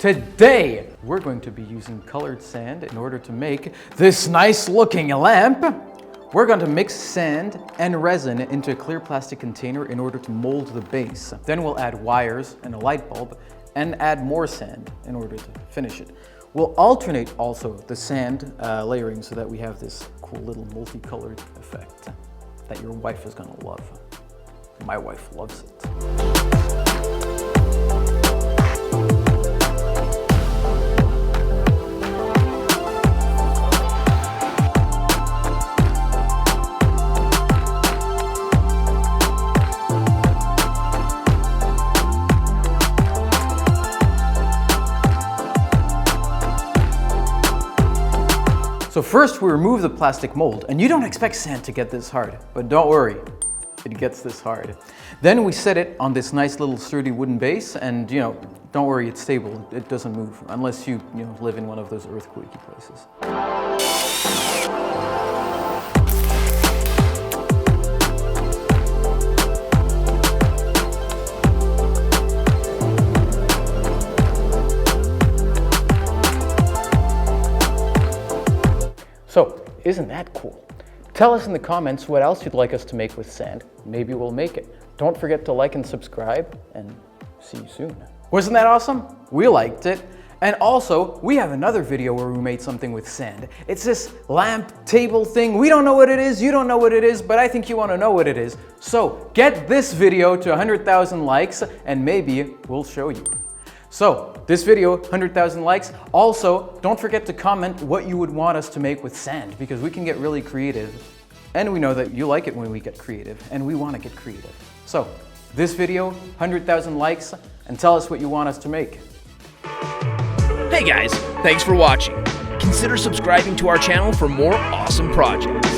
Today, we're going to be using colored sand in order to make this nice looking lamp. We're going to mix sand and resin into a clear plastic container in order to mold the base. Then we'll add wires and a light bulb and add more sand in order to finish it. We'll alternate also the sand layering so that we have this cool little multicolored effect that your wife is gonna love. My wife loves it. So first we remove the plastic mold, and you don't expect sand to get this hard, but don't worry, it gets this hard. Then we set it on this nice little sturdy wooden base, and don't worry, it's stable, it doesn't move, unless you live in one of those earthquakey places. So, isn't that cool? Tell us in the comments what else you'd like us to make with sand. Maybe we'll make it. Don't forget to like and subscribe, and see you soon. Wasn't that awesome? We liked it. And also, we have another video where we made something with sand. It's this lamp table thing. We don't know what it is, you don't know what it is, but I think you want to know what it is. So, get this video to 100,000 likes, and maybe we'll show you. So, this video, 100,000 likes. Also, don't forget to comment what you would want us to make with sand, because we can get really creative. And we know that you like it when we get creative, and we want to get creative. So, this video, 100,000 likes, and tell us what you want us to make. Hey guys, thanks for watching. Consider subscribing to our channel for more awesome projects.